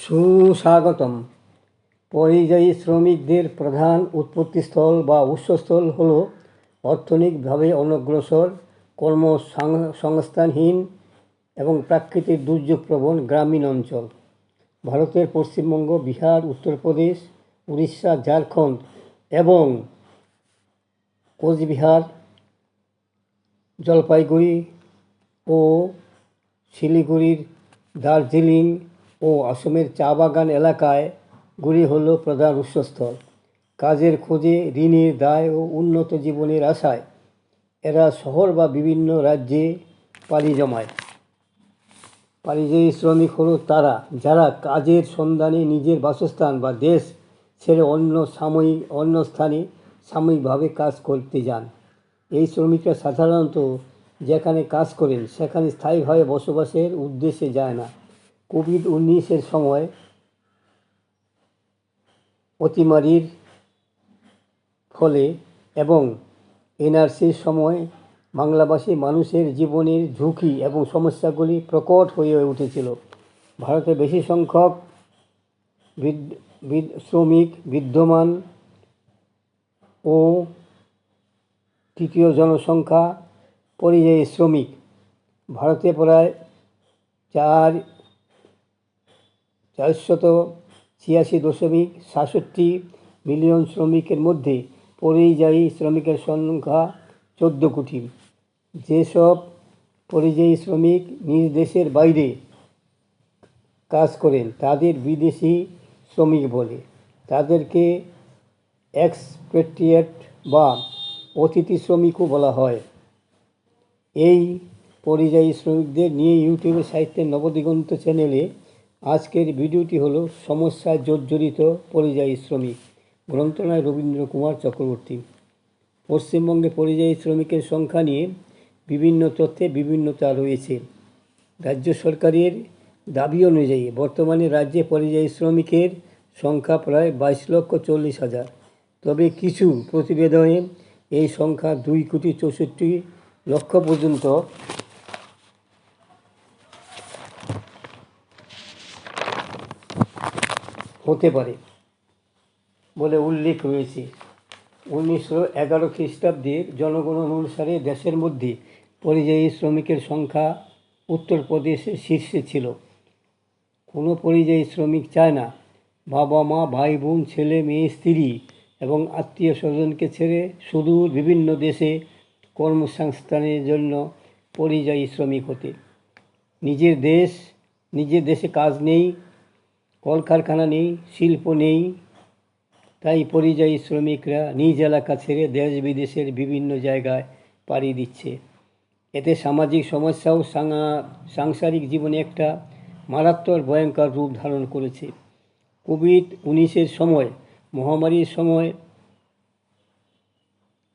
সুস্বাগতম। পরিযায়ী শ্রমিকদের প্রধান উৎপত্তিস্থল বা উৎসস্থল হল অর্থনৈতিকভাবে অনগ্রসর, কর্মসংস্থানহীন এবং প্রাকৃতিক দুর্যোগপ্রবণ গ্রামীণ অঞ্চল। ভারতের পশ্চিমবঙ্গ, বিহার, উত্তরপ্রদেশ, উড়িষ্যা, ঝাড়খণ্ড এবং কোচবিহার, জলপাইগুড়ি ও শিলিগুড়ির দার্জিলিং ও আসামের চা বাগান এলাকায় গুলি হল প্রধান উৎসস্থল। কাজের খোঁজে, ঋণের দায় ও উন্নত জীবনের আশায় এরা শহর বা বিভিন্ন রাজ্যে পাড়ি জমায়। পরিযায়ী শ্রমিক হলো তারা যারা কাজের সন্ধানে নিজের বাসস্থান বা দেশ ছেড়ে অন্য স্থানে সাময়িকভাবে কাজ করতে যান। এই শ্রমিকরা সাধারণত যেখানে কাজ করেন সেখানে স্থায়ীভাবে বসবাসের উদ্দেশ্যে যায় না। কোভিড-19 সময় অতিমারির ফলে এবং এনআরসির সময় বাংলাভাষী মানুষের জীবনের ঝুঁকি এবং সমস্যাগুলি প্রকট হয়ে উঠেছিল। ভারতে বেশি সংখ্যক শ্রমিক বিদ্যমান ও তৃতীয় জনসংখ্যা পরিযায়ী শ্রমিক। ভারতে প্রায় 486.67 মিলিয়ন শ্রমিকের মধ্যে পরিযায়ী শ্রমিকের সংখ্যা 14 কোটি। যেসব পরিযায়ী শ্রমিক নিজ দেশের বাইরে কাজ করেন তাদের বিদেশি শ্রমিক বলে। তাদেরকে এক্সপেট্রিয়েট বা অতিথি শ্রমিকও বলা হয়। এই পরিযায়ী শ্রমিকদের নিয়ে ইউটিউবে সাহিত্যের নবদিগন্ত চ্যানেলে আজকের ভিডিওটি হলো সমস্যায় জর্জরিত পরিযায়ী শ্রমিক। গ্রন্থনায় রবীন্দ্র কুমার চক্রবর্তী। পশ্চিমবঙ্গে পরিযায়ী শ্রমিকের সংখ্যা নিয়ে বিভিন্ন তথ্যে বিভিন্নতা রয়েছে। রাজ্য সরকারের দাবি অনুযায়ী বর্তমানে রাজ্যে পরিযায়ী শ্রমিকের সংখ্যা প্রায় 22,40,000। তবে কিছু প্রতিবেদনে এই সংখ্যা 2,64,00,000 পর্যন্ত হতে পারে বলে উল্লেখ রয়েছে। 1911 খ্রিস্টাব্দের জনগণনা অনুসারে দেশের মধ্যে পরিযায়ী শ্রমিকের সংখ্যা উত্তরপ্রদেশে শীর্ষে ছিল। কোনো পরিযায়ী শ্রমিক চায় না বাবা মা, ভাই বোন, ছেলে মেয়ে, স্ত্রী এবং আত্মীয় স্বজনকে ছেড়ে সুদূর বিভিন্ন দেশে কর্মসংস্থানের জন্য পরিযায়ী শ্রমিক হতে। নিজের দেশে কাজ নেই, কলকারখানা নেই, শিল্প নেই, তাই পরিযায়ী শ্রমিকরা নিজ এলাকা ছেড়ে দেশ বিদেশের বিভিন্ন জায়গায় পাড়ি দিচ্ছে। এতে সামাজিক সমস্যা ও সাংসারিক জীবনে একটা মারাত্মক ভয়ঙ্কর রূপ ধারণ করেছে। কোভিড-19 সময়, মহামারীর সময়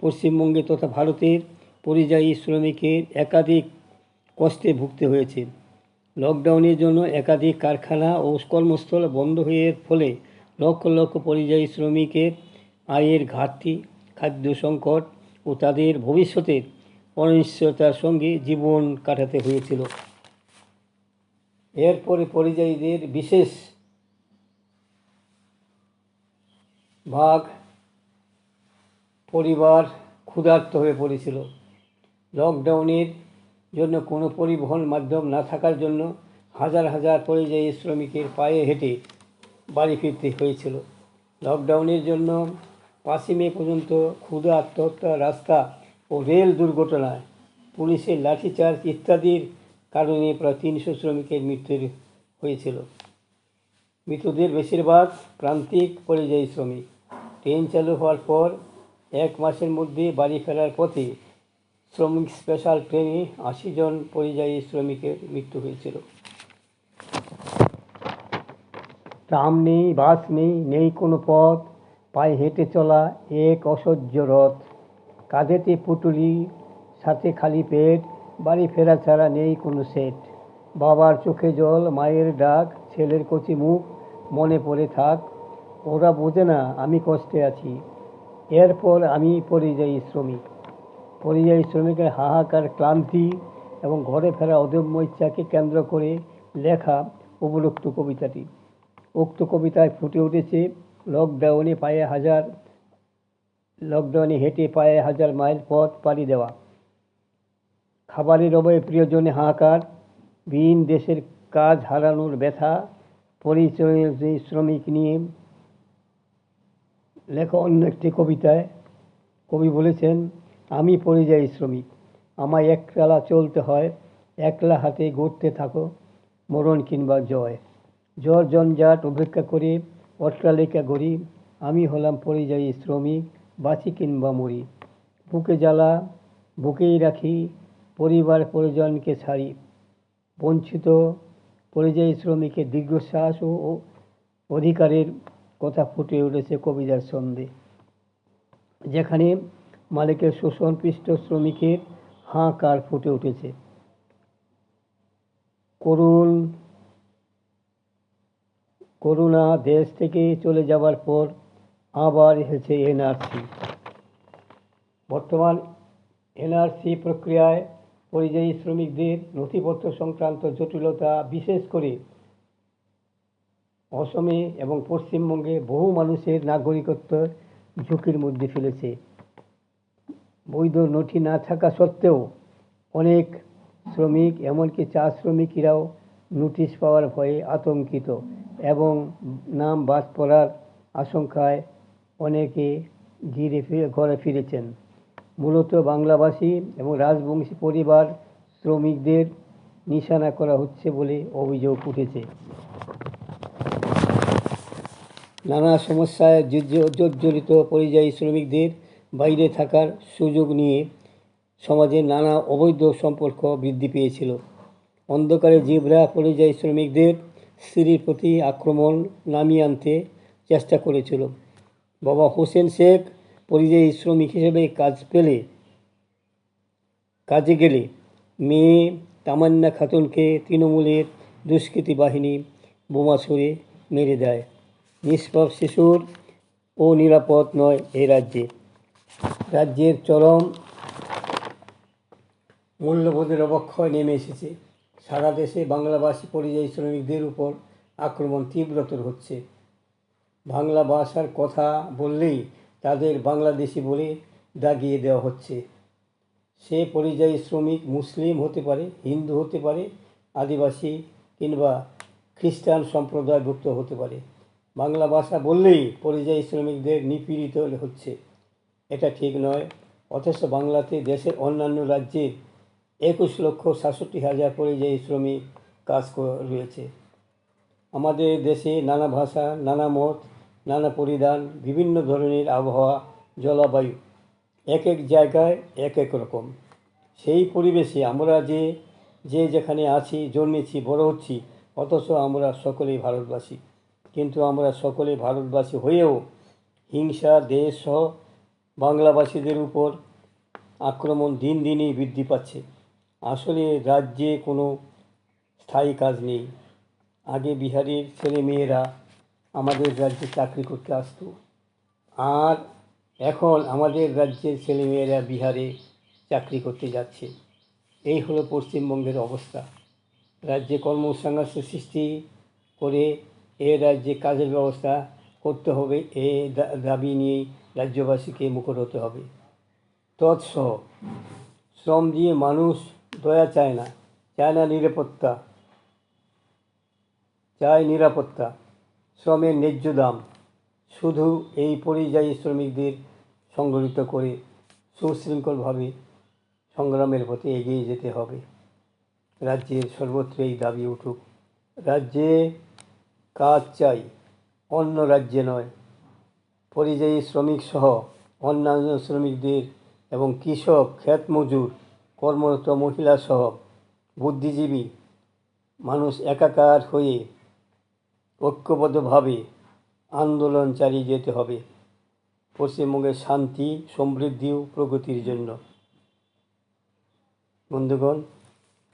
পশ্চিমবঙ্গে তথা ভারতের পরিযায়ী শ্রমিকের একাধিক কষ্টে ভুগতে হয়েছে। লকডাউনের জন্য একাধিক কারখানা ও কর্মস্থল বন্ধ হয়ে ফলে লক্ষ লক্ষ পরিযায়ী শ্রমিকের আয়ের ঘাটতি, খাদ্য সংকট ও তাদের ভবিষ্যতের অনিশ্চয়তার সঙ্গে জীবন কাটাতে হয়েছিল। এরপরে পরিযায়ীদের বিশেষ ভাগ পরিবার ক্ষুধার্ত হয়ে পড়েছিল। লকডাউনের জন্য কোনো পরিবহন মাধ্যম না থাকার জন্য হাজার হাজার পরিযায়ী শ্রমিকের পায়ে হেঁটে বাড়ি ফিরতে হয়েছিল। লকডাউনের জন্য 5 মে পর্যন্ত ক্ষুধা, আত্মহত্যা, রাস্তা ও রেল দুর্ঘটনায়, পুলিশের লাঠিচার্জ ইত্যাদির কারণে প্রায় 300 শ্রমিকের মৃত্যু হয়েছিল। মৃতদের বেশিরভাগ প্রান্তিক পরিযায়ী শ্রমিক। ট্রেন চালু হওয়ার পর 1 মাসের মধ্যে বাড়ি ফেরার পথে শ্রমিক স্পেশাল ট্রেনে 80 জন পরিযায়ী শ্রমিকের মৃত্যু হয়েছিল। ট্রাম নেই, বাস নেই, নেই কোনো পথ, পায়ে হেঁটে চলা এক অসহ্য রথ। কাঁধেতে পুঁটুলি, সাথে খালি পেট, বাড়ি ফেরা ছাড়া নেই কোনো সেট। বাবার চোখে জল, মায়ের ডাক, ছেলের কচি মুখ মনে পড়ে থাক। ওরা বোঝে না আমি কষ্টে আছি। এরপর আমি পরিযায়ী শ্রমিক। পরিযায়ী শ্রমিকের হাহাকার, ক্লান্তি এবং ঘরে ফেরা অদম্য ইচ্ছাকে কেন্দ্র করে লেখা উপরোক্ত কবিতাটি। উক্ত কবিতায় ফুটে উঠেছে লকডাউনে হেঁটে পায়ে হাজার মাইল পথ পাড়ি দেওয়া, খাবারের অভাবে প্রিয়জনে হাহাকার, ভিন দেশের কাজ হারানোর ব্যথা, পরিচয় শ্রমিক নিয়ে লেখা অন্য একটি কবিতায় কবি বলেছেন, আমি পরিযায়ী শ্রমিক, আমায় একলা চলতে হয়, একলা হাতে গড়তে থাকো মরণ কিংবা জয়, ঝড় ঝঞ্ঝাট উপেক্ষা করে অট্টালিকা গড়ি, আমি হলাম পরিযায়ী শ্রমিক, বাঁচি কিংবা মরি, বুকে জ্বালা বুকেই রাখি, পরিবার পরিজনকে ছাড়ি, বঞ্চিত পরিযায়ী শ্রমিকের দীর্ঘশ্বাস ও অধিকারের কথা ফুটে উঠেছে কবিতার ছন্দে, যেখানে মালিকের শোষণ পৃষ্ঠ শ্রমিকের হাহাকার ফুটে উঠেছে। করোনা দেশ থেকে চলে যাবার পর আবার এসেছে এনআরসি। বর্তমান এনআরসি প্রক্রিয়ায় পরিযায়ী শ্রমিকদের নথিপত্র সংক্রান্ত জটিলতা বিশেষ করে অসমে এবং পশ্চিমবঙ্গে বহু মানুষের নাগরিকত্বের ঝুঁকির মধ্যে ফেলেছে। বৈধ নথি না থাকা সত্ত্বেও অনেক শ্রমিক, এমনকি চা শ্রমিকেরাও নোটিশ পাওয়ার ভয়ে আতঙ্কিত এবং নাম বাদ পড়ার আশঙ্কায় অনেকে ঘরে ফিরেছেন। মূলত বাংলাভাষী এবং রাজবংশী পরিবার শ্রমিকদের নিশানা করা হচ্ছে বলে অভিযোগ উঠেছে। নানা সমস্যায় জর্জরিত পরিযায়ী শ্রমিকদের বাইরে থাকার সুযোগ নিয়ে সমাজের নানা অবৈধ সম্পর্ক বৃদ্ধি পেয়েছিল। অন্ধকারে জিবরা পরিযায়ী শ্রমিকদের স্ত্রীর প্রতি আক্রমণ নামিয়ে আনতে চেষ্টা করেছিল। বাবা হোসেন শেখ পরিযায়ী শ্রমিক হিসেবে কাজে গেলে মেয়ে তামান্না খাতুনকে তৃণমূলের দুষ্কৃতী বাহিনী বোমা ছুড়ে মেরে দেয়। নিষ্পাপ শিশুর ও নিরাপদ নয় এই রাজ্যের চরম মূল্যবোধের অবক্ষয় নেমে এসেছে। সারা দেশে বাংলাভাষী পরিযায়ী শ্রমিকদের উপর আক্রমণ তীব্রতর হচ্ছে। বাংলা ভাষার কথা বললেই তাদের বাংলাদেশি বলে দাগিয়ে দেওয়া হচ্ছে। সে পরিযায়ী শ্রমিক মুসলিম হতে পারে, হিন্দু হতে পারে, আদিবাসী কিংবা খ্রিস্টান সম্প্রদায়ভুক্ত হতে পারে। বাংলা ভাষা বললেই পরিযায়ী শ্রমিকদের নিপীড়িত হচ্ছে, এটা ঠিক নয়। অথচ বাংলাতে দেশের অন্যান্য রাজ্যের 21,67,000 পরিযায়ী শ্রমিক কাজ রয়েছে। আমাদের দেশে নানা ভাষা, নানা মত, নানা পরিধান, বিভিন্ন ধরনের আবহাওয়া, জলবায়ু, এক এক জায়গায় এক এক রকম। সেই পরিবেশে আমরা যেখানে আছি, জন্মেছি, বড় হচ্ছি, অথচ আমরা সকলেই ভারতবাসী। কিন্তু আমরা সকলে ভারতবাসী হয়েও হিংসা, দেশ সহ বাংলাভাষীদের উপর আক্রমণ দিন দিনই বৃদ্ধি পাচ্ছে। আসলে রাজ্যে কোনো স্থায়ী কাজ নেই। আগে বিহারের ছেলেমেয়েরা আমাদের রাজ্যে চাকরি করতে আসতো, আর এখন আমাদের রাজ্যের ছেলেমেয়েরা বিহারে চাকরি করতে যাচ্ছে। এই হলো পশ্চিমবঙ্গের অবস্থা। রাজ্যে কর্মসংস্থান সৃষ্টি করে রাজ্যে কাজের ব্যবস্থা করতে হবে, দাবি নিয়েই রাজ্যবাসীকে মুখর হতে হবে। তৎসহ শ্রম দিয়ে মানুষ দয়া চায় না, চায় নিরাপত্তা, শ্রমের ন্যায্য দাম। শুধু এই পরিযায়ী শ্রমিকদের সংগঠিত করে সুশৃঙ্খলভাবে সংগ্রামের পথে এগিয়ে যেতে হবে। রাজ্যের সর্বত্র এই দাবি উঠুক। রাজ্যে কাজ চাই, অন্য রাজ্যে নয়। পরিযায়ী শ্রমিক সহ অন্যান্য শ্রমিকদের এবং কৃষক, ক্ষেত মজুর, কর্মরত মহিলা সহ বুদ্ধিজীবী মানুষ একাকার হয়ে ঐক্যবদ্ধভাবে আন্দোলন চালিয়ে যেতে হবে পশ্চিমবঙ্গের শান্তি, সমৃদ্ধি ও প্রগতির জন্য। বন্ধুগণ,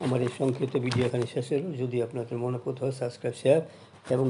আমার এই সংক্ষিপ্ত ভিডিও এখানে শেষ হলো। যদি আপনাদের মনে হয় সাবস্ক্রাইব, শেয়ার এবং